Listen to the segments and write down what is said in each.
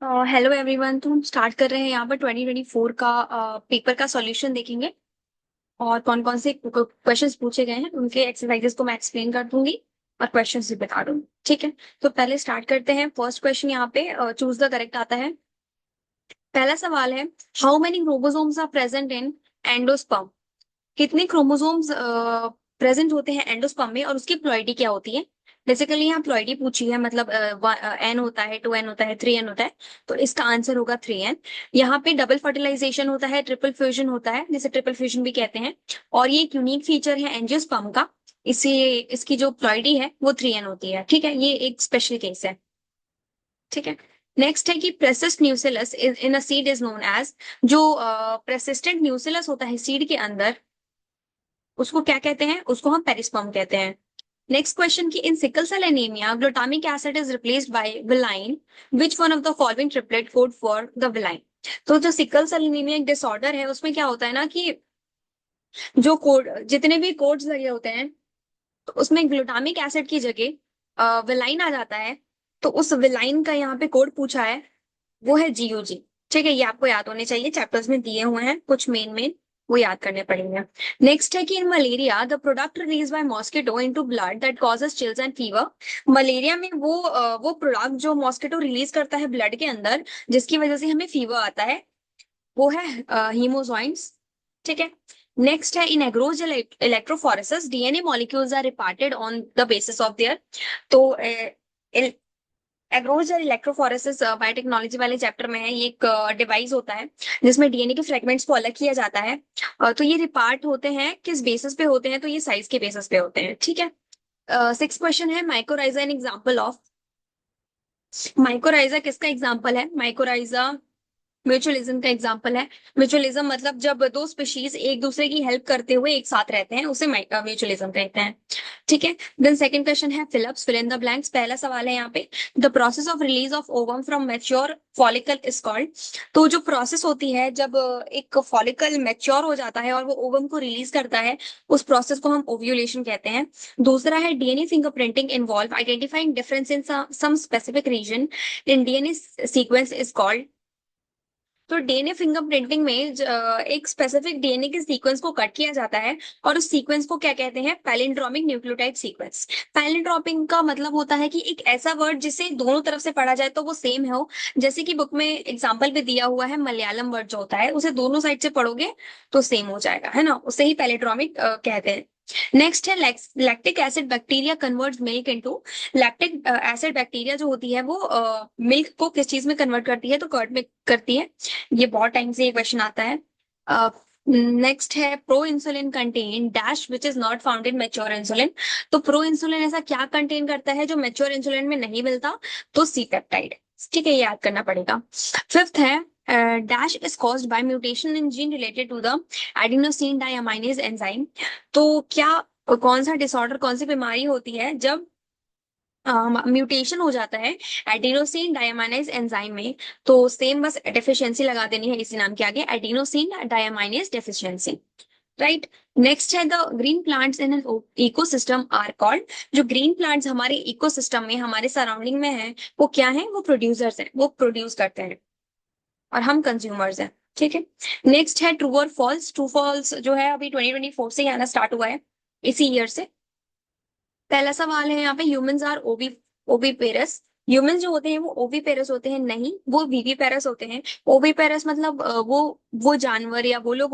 Hello everyone. तो हम start कर रहे हैं यहाँ पर 2024 का पेपर का सॉल्यूशन देखेंगे। और कौन कौन से क्वेश्चंस पूछे गए हैं उनके एक्सरसाइजेस को मैं एक्सप्लेन कर दूंगी और क्वेश्चंस भी बता दूंगी। ठीक है, तो पहले स्टार्ट करते हैं। फर्स्ट क्वेश्चन यहाँ पे चूज द करेक्ट आता है। पहला सवाल है, how many chromosomes are present in endosperm? कितने क्रोमोसोम्स प्रेजेंट होते हैं एंडोस्पर्म में और उसकी प्लॉइडी क्या होती है? बेसिकली यहाँ प्लॉइडी पूछी है, मतलब एन होता है, 2n होता है, 3n होता है। तो इसका आंसर होगा 3n। यहाँ पे डबल फर्टिलाइजेशन होता है, ट्रिपल फ्यूजन होता है, जिसे ट्रिपल फ्यूजन भी कहते हैं। और ये एक यूनिक फीचर है एंजियोस्पर्म का। इसे इसकी जो प्लॉइडी है वो 3n होती है। ठीक है, ये एक स्पेशल केस है। ठीक है। नेक्स्ट है कि persistent nucellus in a seed is known as. जो प्रेसिस्टेंट न्यूसिलस होता है सीड के अंदर, उसको क्या कहते हैं? उसको हम पेरिस्पर्म कहते हैं। नेक्स्ट क्वेश्चन की, in sickle cell anaemia glutamic acid is replaced by valine, which one of the following triplet code for the valine? तो जो सिकल सेल एनीमिया एक डिसऑर्डर है, उसमें क्या होता है ना कि जो कोड, जितने भी कोड्स लगे होते हैं, तो उसमें ग्लूटामिक एसिड की जगह विलाइन आ जाता है। तो उस विलाइन का यहाँ पे कोड पूछा है, वो है GUG। ठीक है, ये आपको याद होने चाहिए, चैप्टर्स में दिए हुए हैं कुछ मेन मेन, वो याद करने पड़ेंगे। नेक्स्ट है कि इन malaria the product release by mosquito into blood that causes chills and fever. Malaria में वो प्रोडक्ट जो मॉस्किटो रिलीज करता है ब्लड के अंदर, जिसकी वजह से हमें फीवर आता है, वो है हीमोजॉइंट्स। ठीक है। नेक्स्ट है, in agarose electrophoresis DNA molecules are separated on the basis of their. तो एग्रोज और इलेक्ट्रोफोरेसिस बायोटेक्नोलॉजी वाले चैप्टर में है। ये एक डिवाइस होता है जिसमें डीएनए के फ्रेगमेंट्स को अलग किया जाता है। तो ये रिपार्ट होते हैं किस बेसिस पे होते हैं? तो ये साइज के बेसिस पे होते हैं। ठीक है। सिक्स क्वेश्चन है, mycorrhiza an example of. Mycorrhiza किसका एग्जांपल है? माइकोराइजा म्यूचुअलिज्म का एग्जांपल है। म्यूचुअलिज्म मतलब जब दो स्पीशीज एक दूसरे की हेल्प करते हुए एक साथ रहते हैं, उसे म्यूचुअलिज्म कहते हैं। ठीक है। देन सेकंड क्वेश्चन है, fill ups fill in the blanks. पहला सवाल है यहाँ पे, the process of release of ovum from mature follicle is called. तो जो प्रोसेस होती है जब एक फॉलिकल मैच्योर हो जाता है और वो ओवम को रिलीज करता है, उस प्रोसेस को हम ओव्यूलेशन कहते हैं। दूसरा है, DNA fingerprinting involve identifying difference in some specific region in DNA sequence is called. तो डीएनए फिंगरप्रिंटिंग में एक स्पेसिफिक डीएनए के सीक्वेंस को कट किया जाता है और उस सीक्वेंस को क्या कहते हैं? Palindromic nucleotide sequence. पैलिंड्रोमिक का मतलब होता है कि एक ऐसा वर्ड जिसे दोनों तरफ से पढ़ा जाए तो वो सेम हो। जैसे कि बुक में एग्जांपल भी दिया हुआ है, मलयालम वर्ड जो होता है उसे दोनों साइड से पढ़ोगे तो सेम हो जाएगा, है ना? उसे ही पैलिंड्रोमिक कहते हैं। नेक्स्ट है, lactic acid bacteria converts milk into. Lactic acid bacteria जो होती है वो मिल्क को किस चीज में कन्वर्ट करती है? तो कर्ड में करती है। ये बहुत टाइम से ये क्वेश्चन आता है। नेक्स्ट है, pro insulin contain dash which is not found in mature insulin. तो प्रो इंसुलिन ऐसा क्या कंटेन करता है जो मेच्योर इंसुलिन में नहीं मिलता? तो सी पेप्टाइड। ठीक है, ये याद करना पड़ेगा। फिफ्थ है, dash is caused by mutation in gene related to the adenosine deaminase enzyme. तो क्या, कौन सा डिसऑर्डर, कौन सी बीमारी होती है जब म्यूटेशन हो जाता है एडिनोसिन डायमाइनेज एंजाइम में? तो सेम, बस डेफिशिएंसी लगा देनी है इसी नाम के आगे, adenosine deaminase deficiency. Right. Next है, the green plants in an ecosystem are called. जो ग्रीन प्लांट्स हमारे इकोसिस्टम में, हमारे सराउंडिंग में है, वो क्या है? वो प्रोड्यूसर्स हैं, वो प्रोड्यूस करते हैं और हम कंज्यूमर्स हैं। ठीक है। नेक्स्ट है, ट्रू और फॉल्स। ट्रू फॉल्स जो है अभी 2024 से ही आना स्टार्ट हुआ है, इसी ईयर से। पहला सवाल है यहाँ पे, ह्यूमंस आर ओवीपेरस। ह्यूमंस जो होते हैं वो ओवीपेरस होते हैं? नहीं, वो वीवीपेरस होते हैं। ओवीपेरस मतलब वो जानवर या वो लोग,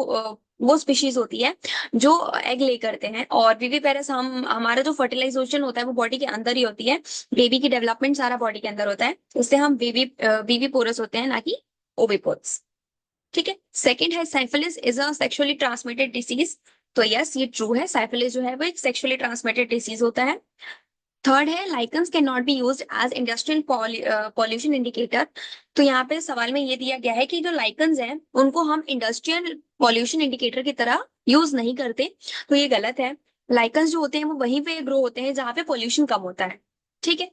वो स्पीशीज होती है जो एग ले करते हैं। और वीवीपेरस, हम हमारा जो फर्टिलाइजेशन होता है वो बॉडी के अंदर ही होती है। बेबी की डेवलपमेंट सारा बॉडी के अंदर होता है, इससे हम वीवीपोरस होते हैं, ना कि ओवीपोरस। ठीक है। सेकंड है, syphilis is a sexually transmitted disease. तो यस, ये ट्रू है, साइफिलिस जो है वो एक सेक्सुअली ट्रांसमिटेड डिसीज होता है। थर्ड है, lichens can not be used as industrial pollution indicator. तो यहाँ पे सवाल में ये दिया गया है कि जो लाइकन्स हैं उनको हम इंडस्ट्रियल पॉल्यूशन इंडिकेटर की तरह यूज नहीं करते। तो ये गलत है। लाइकन्स जो होते हैं वो वहीं पे ग्रो होते हैं जहाँ पे पॉल्यूशन कम होता है। ठीक है।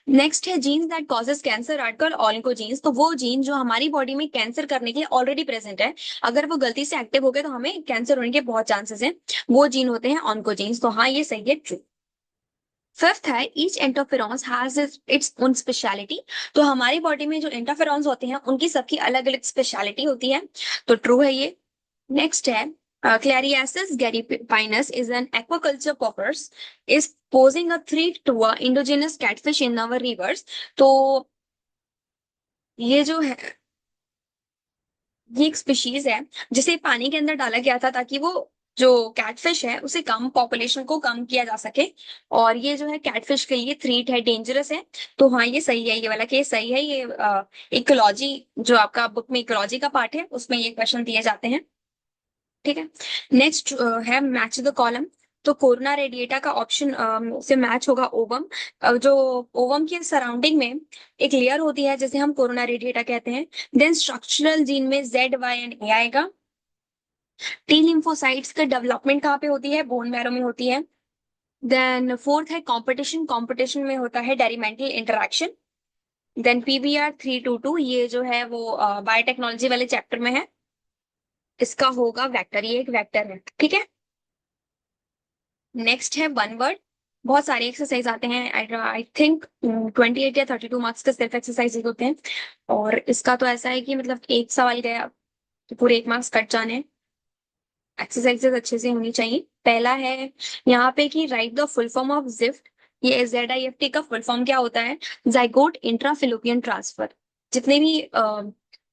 नेक्स्ट है, genes that causes cancer are called oncogenes. तो वो जीन जो हमारी बॉडी में कैंसर करने के लिए ऑलरेडी प्रेजेंट है, अगर वो गलती से एक्टिव हो गए तो हमें कैंसर होने के बहुत चांसेस हैं, वो जीन होते हैं ऑन्कोजीन्स। तो हाँ, ये सही है, ट्रू। फिफ्थ है each interferons has its own speciality. तो हमारी बॉडी में जो इंटरफेरॉन्स होते हैं उनकी सबकी अलग अलग स्पेशलिटी होती है, तो ट्रू है ये। नेक्स्ट है Clariasis garipinus is an aquaculture porpoise is posing a threat to a indigenous catfish in our rivers। तो ये जो है ये एक स्पीशीज है जिसे पानी के अंदर डाला गया था ताकि वो जो कैटफिश है उसे कम पॉपुलेशन को कम किया जा सके, और ये जो है कैटफिश के लिए थ्रीट है, डेंजरस है। तो हाँ ये सही है, ये वाला केस सही है। ये इकोलॉजी जो आपका बुक में इकोलॉजी का पार्ट है उसमें ये क्वेश्चन दिए जाते हैं। ठीक है, नेक्स्ट है मैच द कॉलम। तो कोरोना रेडिएटा का ऑप्शन से मैच होगा ओवम। जो ओवम के सराउंडिंग में एक लेयर होती है जिसे हम कोरोना रेडिएटा कहते हैं। देन स्ट्रक्चरल जीन में ZY and A आएगा। टी लिम्फोसाइट्स का डेवलपमेंट कहाँ पे होती है, बोन मैरो में होती है। देन फोर्थ है कंपटीशन, कंपटीशन में होता है डेरिमेंटल इंटरेक्शन। देन PBR 322 ये जो है वो बायोटेक्नोलॉजी वाले चैप्टर में है, इसका होगा वेक्टर, ये एक वेक्टर है। ठीक है, नेक्स्ट है वन वर्ड। बहुत सारे एक्सरसाइज आते हैं, आई थिंक 28 या 32 मार्क्स के सिर्फ एक्सरसाइज होते हैं, और इसका तो ऐसा है कि मतलब एक सवाल गया तो पूरे 1 मार्क्स कट जाने हैं। एक्सरसाइजेस अच्छे से होनी चाहिए। पहला है यहाँ पे कि right the full form of gift. ये ZIFT का फुल फॉर्म क्या होता है, जाइगोट इंट्राफिलोपियन ट्रांसफर। जितने भी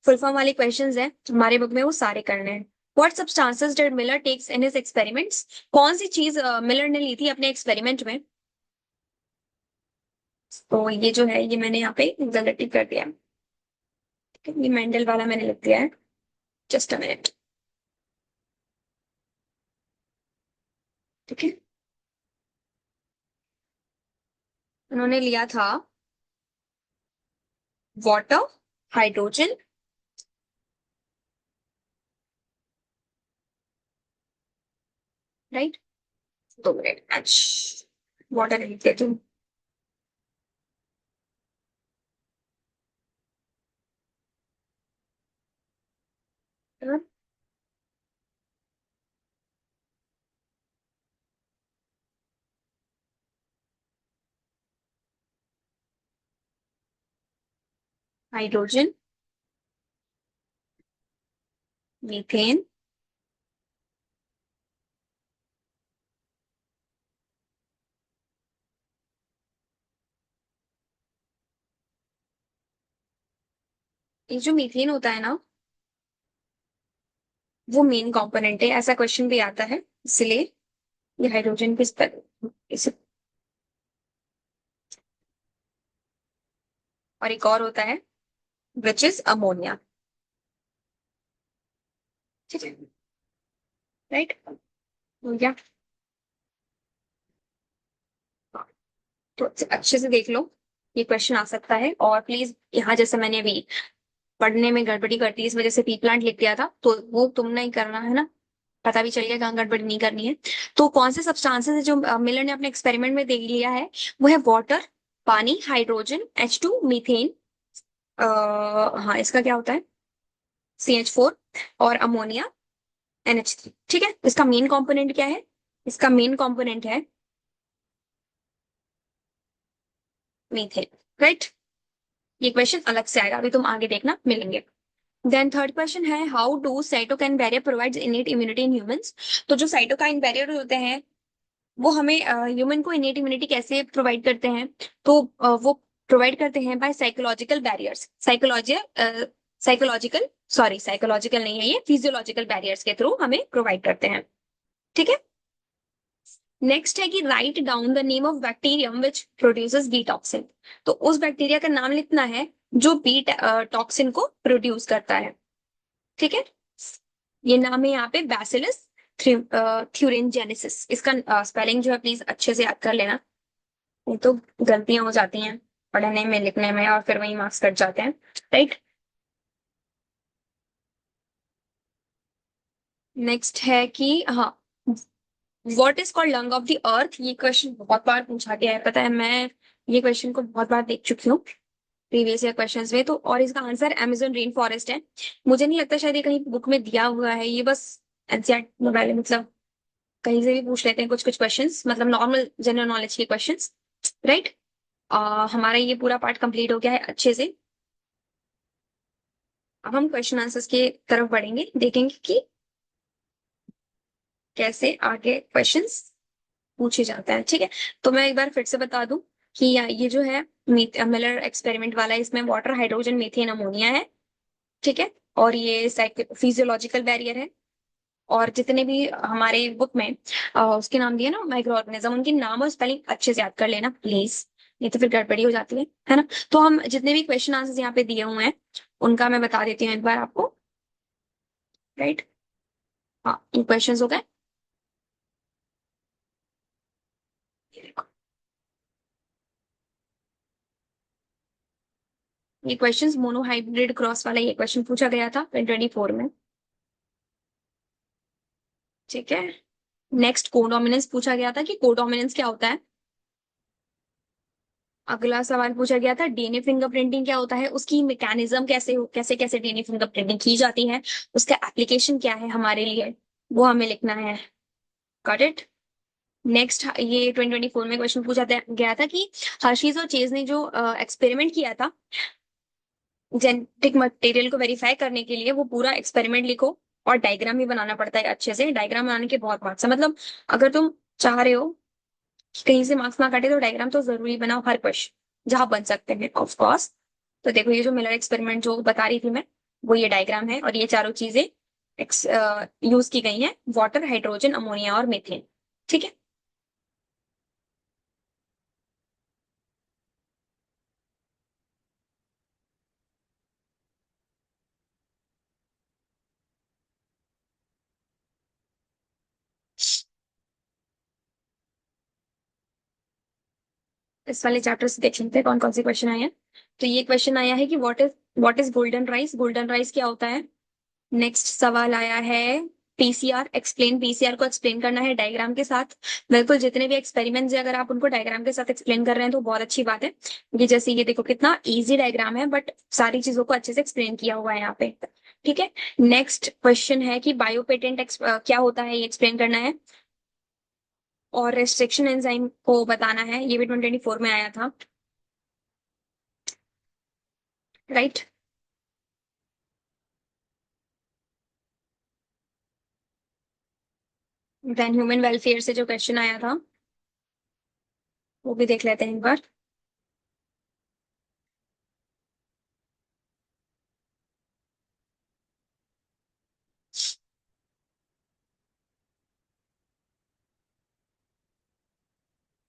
फुल फॉर्म वाले क्वेश्चंस हैं हमारे बुक में वो सारे करने हैं। What substances did Miller takes in his experiments. कौन सी चीज मिलर ने ली थी अपने एक्सपेरिमेंट में। तो ये जो है ये मैंने यहाँ पे गलत टिक कर दिया है। ठीक है, ये मेंडल वाला मैंने लिख दिया है, जस्ट अ मिनट। ठीक है, उन्होंने लिया था water, hydrogen, right. 2 minute, water लिख देती हूँ। हाइड्रोजन, मीथेन, ये जो मीथेन होता है ना वो मेन कंपोनेंट है, ऐसा क्वेश्चन भी आता है, इसलिए ये हाइड्रोजन किस तरह इसे। और एक और होता है विच इज अमोनिया। ठीक है, राइट, हो गया। तो अच्छे से देख लो, ये क्वेश्चन आ सकता है। और प्लीज यहाँ जैसे मैंने अभी पढ़ने में गड़बड़ी करती है इस वजह से पी प्लांट लिख दिया था, तो वो तुम नहीं करना है ना, पता भी चल गया कहाँ गड़बड़ी नहीं करनी है। तो कौन से सब्सटेंसेस है जो मिलर ने अपने एक्सपेरिमेंट में देख लिया है, वो है वाटर, पानी, हाइड्रोजन, H2, मीथेन, हाँ इसका क्या होता है CH4, और अमोनिया NH3। ठीक है, इसका मेन कंपोनेंट क्या है, इसका मेन कंपोनेंट है मीथेन, राइट। ये क्वेश्चन अलग से आएगा, अभी तुम आगे देखना मिलेंगे। देन थर्ड क्वेश्चन है how do cytokine barrier provides innate immunity in humans. तो जो साइटोकाइन बैरियर होते हैं वो हमें ह्यूमन को इनेट इम्यूनिटी कैसे प्रोवाइड करते हैं, तो वो प्रोवाइड करते हैं by psychological barriers, psychological sorry psychological नहीं है, ये फिजियोलॉजिकल बैरियर्स के थ्रू हमें प्रोवाइड करते हैं। ठीक है, नेक्स्ट है कि write down the name of bacterium which produces B toxin. तो उस बैक्टीरिया का नाम लिखना है जो बी टॉक्सिन को प्रोड्यूस करता है। ठीक है, ये नाम है यहाँ पे बैसिलस थ्यूरिनजेनेसिस। इसका स्पेलिंग जो है प्लीज अच्छे से याद कर लेना, नहीं तो गलतियां हो जाती हैं पढ़ने में लिखने में और फिर वही मार्क्स कट जाते हैं, राइट। नेक्स्ट है कि हाँ what is called lung of the earth. ये क्वेश्चन बहुत बार पूछा गया है, पता है, मैं ये क्वेश्चन को बहुत बार देख चुकी हूँ प्रीवियस ईयर क्वेश्चंस में। तो और इसका आंसर अमेजोन रेन फॉरेस्ट है। मुझे नहीं लगता शायद ये कहीं बुक में दिया हुआ है, ये बस एनसीईआरटी मोबाइल मतलब कहीं से भी पूछ लेते हैं कुछ कुछ क्वेश्चंस, मतलब नॉर्मल जनरल नॉलेज के क्वेश्चंस। राइट। हमारा ये पूरा पार्ट कंप्लीट हो गया है अच्छे से। अब हम क्वेश्चन आंसर्स की तरफ बढ़ेंगे, देखेंगे कि कैसे आगे क्वेश्चंस पूछे जाते हैं। ठीक है, तो मैं एक बार फिर से बता दूं कि ये जो है मिलर एक्सपेरिमेंट वाला है, इसमें वाटर, हाइड्रोजन, मीथेन, अमोनिया है। ठीक है, और ये फिजियोलॉजिकल बैरियर है। और जितने भी हमारे बुक में उसके नाम दिए ना माइक्रो ऑर्गेनिज्म, उनके नाम और स्पेलिंग अच्छे से याद कर लेना प्लीज, नहीं तो फिर गड़बड़ी हो जाती है ना। तो हम जितने भी क्वेश्चन आंसर्स यहाँ पे दिए हुए हैं उनका मैं बता देती हूँ एक बार आपको। राइट। हाँ, इन क्वेश्चन हो गए। ये देखो, ये क्वेश्चन मोनोहाइब्रिड क्रॉस वाला ये क्वेश्चन पूछा गया था 2024 में। ठीक है, नेक्स्ट कोडोमिनेंस पूछा गया था कि कोडोमिनेंस क्या होता है। अगला सवाल पूछा गया था डीएनए फिंगरप्रिंटिंग क्या होता है, उसकी मैकेनिज्म कैसे कैसे डीएनए फिंगरप्रिंटिंग की जाती है, उसका एप्लीकेशन क्या है हमारे लिए, वो हमें लिखना है। Got it. नेक्स्ट, ये 2024 में क्वेश्चन पूछा गया था कि हर्शीज और चेज ने जो एक्सपेरिमेंट किया था जेनेटिक मटेरियल को वेरीफाई करने के लिए, वो पूरा एक्सपेरिमेंट लिखो। और डायग्राम भी बनाना पड़ता है अच्छे से, डायग्राम बनाने के बहुत मार्क्स है, मतलब अगर तुम चाह रहे हो कि कहीं से मार्क्स ना कटे तो डायग्राम तो जरूरी बनाओ हर क्वेश्चन जहां बन सकते हैं ऑफ कोर्स। तो देखो, ये जो मिलर एक्सपेरिमेंट जो बता रही थी मैं, वो ये डायग्राम है, और ये चारों चीजें यूज की गई हैं, वाटर, हाइड्रोजन, अमोनिया और मीथेन। ठीक है, इस वाले चैप्टर से देख लेते हैं कौन कौन से क्वेश्चन आए हैं। तो ये क्वेश्चन आया है कि what is golden rice, golden rice क्या होता है। नेक्स्ट सवाल आया है पीसीआर, एक्सप्लेन, पीसीआर को एक्सप्लेन करना है डायग्राम के साथ। बिल्कुल, जितने भी एक्सपेरिमेंट्स है अगर आप उनको डायग्राम के साथ एक्सप्लेन कर रहे हैं तो बहुत अच्छी बात है। ये जैसे ये देखो कितना इजी डायग्राम है, बट सारी चीजों को अच्छे से एक्सप्लेन किया हुआ है यहाँ पे। ठीक है, नेक्स्ट क्वेश्चन है कि बायोपेटेंट क्या होता है, ये एक्सप्लेन करना है। और रेस्ट्रिक्शन एंजाइम को बताना है, ये भी 2024 में आया था। राइट। देन ह्यूमन वेलफेयर से जो क्वेश्चन आया था वो भी देख लेते हैं एक बार।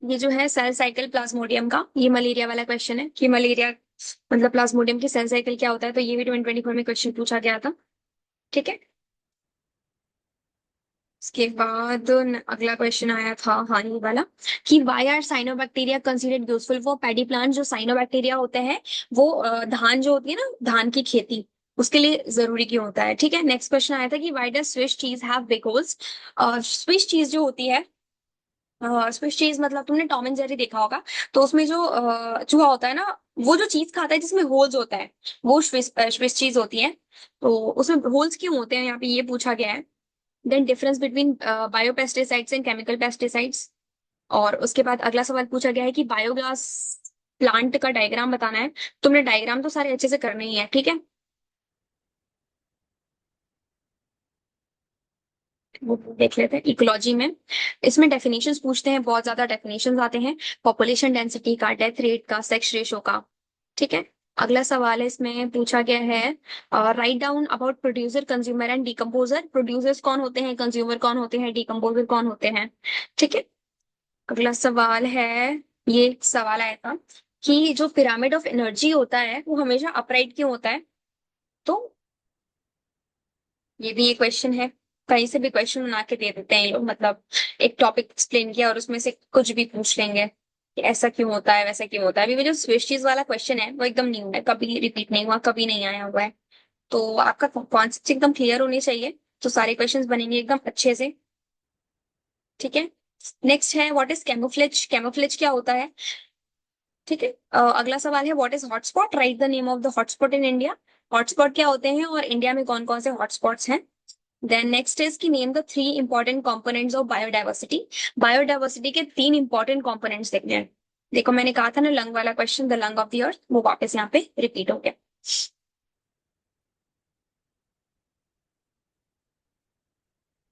ये जो है सेल साइकिल प्लाज्मोडियम का, ये मलेरिया वाला क्वेश्चन है कि मलेरिया मतलब प्लाज्मोडियम की सेल साइकिल क्या होता है, तो ये भी 2024 में क्वेश्चन पूछा गया था। ठीक है, इसके बाद अगला क्वेश्चन आया था, हाँ ये वाला, कि why are cyanobacteria considered useful for paddy plant. जो साइनोबैक्टीरिया होते हैं वो धान जो होती है ना, धान की खेती, उसके लिए जरूरी क्यों होता है। ठीक है, नेक्स्ट क्वेश्चन आया था कि why does Swiss cheese have big holes. Swiss cheese जो होती है, स्विस चीज मतलब तुमने टॉम एंड जेरी देखा होगा, तो उसमें जो चूहा होता है ना, वो जो चीज खाता है जिसमें होल्स होता है, वो स्विस चीज होती है। तो उसमें होल्स क्यों होते हैं, यहाँ पे ये पूछा गया है। Then difference between biopesticides and chemical pesticides. और उसके बाद अगला सवाल पूछा गया है कि बायोगैस प्लांट का डायग्राम बताना है। तुमने डायग्राम तो सारे अच्छे से करने ही है। ठीक है, वो देख लेते हैं इकोलॉजी में। इसमें डेफिनेशंस पूछते हैं, बहुत ज्यादा डेफिनेशंस आते हैं, पॉपुलेशन डेंसिटी का, डेथ रेट का, सेक्स रेशो का। ठीक है, अगला सवाल है, इसमें पूछा गया है write down about producer, consumer and decomposer. Producers कौन होते हैं, कंज्यूमर कौन होते हैं, डिकम्पोजर कौन होते हैं। ठीक है, अगला सवाल है, ये एक सवाल आया था कि जो पिरामिड ऑफ एनर्जी होता है वो हमेशा अपराइट क्यों होता है। तो ये भी एक क्वेश्चन है, कहीं से भी क्वेश्चन बना के दे देते हैं ये लोग, मतलब एक टॉपिक एक्सप्लेन किया और उसमें से कुछ भी पूछ लेंगे कि ऐसा क्यों होता है, वैसा क्यों होता है। अभी वो जो स्विच चीज वाला क्वेश्चन है वो एकदम न्यू है, कभी रिपीट नहीं हुआ, कभी नहीं आया हुआ है। तो आपका कॉन्सेप्ट एकदम क्लियर होने चाहिए, तो सारे क्वेश्चंस बनेंगे एकदम अच्छे से। ठीक है, नेक्स्ट है व्हाट इज कैमोफ्लेज, कैमोफ्लेज क्या होता है। ठीक है, अगला सवाल है what is hotspot, right the name of the hotspot in India. Hotspot क्या होते हैं और इंडिया में कौन कौन से हॉटस्पॉट्स हैं। देन नेक्स्ट इज की name the three important components of biodiversity. Biodiversity के तीन इंपॉर्टेंट कंपोनेंट्स देखने हैं। देखो मैंने कहा था ना लंग वाला question, the lung of the earth, वो वापस यहाँ पे रिपीट हो गया।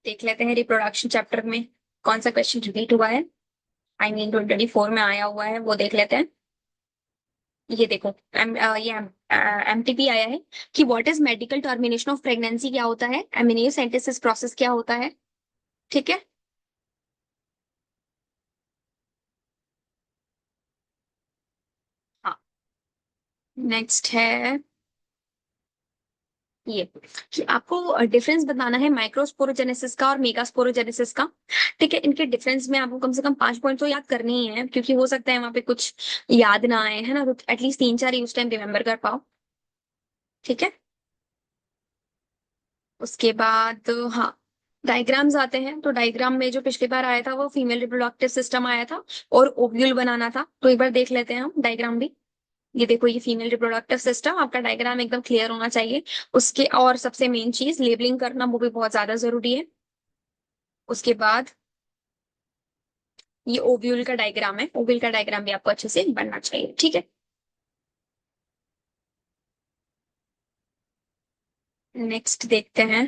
देख लेते हैं रिप्रोडक्शन चैप्टर में कौन सा क्वेश्चन रिपीट हुआ है। आई मीन 2024 में आया हुआ है, वो देख लेते हैं। ये देखो ये एमटीपी आया है कि what is medical termination of pregnancy, क्या होता है, एमिनियोसेंटेसिस प्रोसेस क्या होता है। ठीक है। हाँ। नेक्स्ट है ये कि आपको डिफरेंस बताना है माइक्रोस्पोरोजेनेसिस का और मेगास्पोरोजेनेसिस का। ठीक है, इनके डिफरेंस में आपको कम से कम 5 पॉइंट तो याद करने ही है, क्योंकि हो सकता है वहां पे कुछ याद ना आए, है ना, तो एटलीस्ट 3 4 ही उस टाइम रिमेम्बर कर पाओ। ठीक है। उसके बाद हाँ, डायग्राम्स आते हैं, तो डायग्राम में जो पिछली बार आया था वो फीमेल रिप्रोडक्टिव सिस्टम आया था और ओव्यूल बनाना था, तो एक बार देख लेते हैं हम डायग्राम भी। ये देखो, ये फीमेल रिप्रोडक्टिव सिस्टम, आपका डायग्राम एकदम क्लियर होना चाहिए। उसके और सबसे मेन चीज लेबलिंग करना, वो भी बहुत ज्यादा जरूरी है। उसके बाद ये ओव्यूल का डायग्राम है, ओव्यूल का डायग्राम भी आपको अच्छे से बनना चाहिए। ठीक है। नेक्स्ट देखते हैं।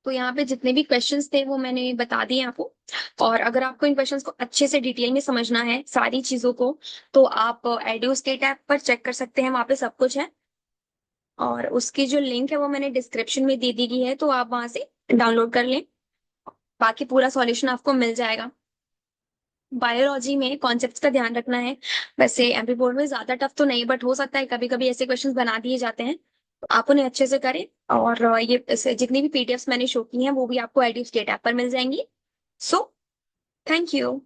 तो यहाँ पे जितने भी क्वेश्चंस थे वो मैंने बता दिए आपको। और अगर आपको इन क्वेश्चंस को अच्छे से डिटेल में समझना है सारी चीजों को, तो आप एड्यूस्टेट ऐप पर चेक कर सकते हैं, वहां पे सब कुछ है। और उसकी जो लिंक है वो मैंने डिस्क्रिप्शन में दे दी गई है, तो आप वहां से डाउनलोड कर लें। बाकी पूरा सॉल्यूशन आपको मिल जाएगा। बायोलॉजी में कॉन्सेप्ट्स का ध्यान रखना है। वैसे एमपी बोर्ड में ज्यादा टफ तो नहीं, बट हो सकता है कभी कभी ऐसे क्वेश्चंस बना दिए जाते हैं, तो आप उन्हें अच्छे से करें। और जितनी भी पीडीएफ्स मैंने शो की हैं वो भी आपको एड्यूस्टेट ऐप पर मिल जाएंगी। So thank you.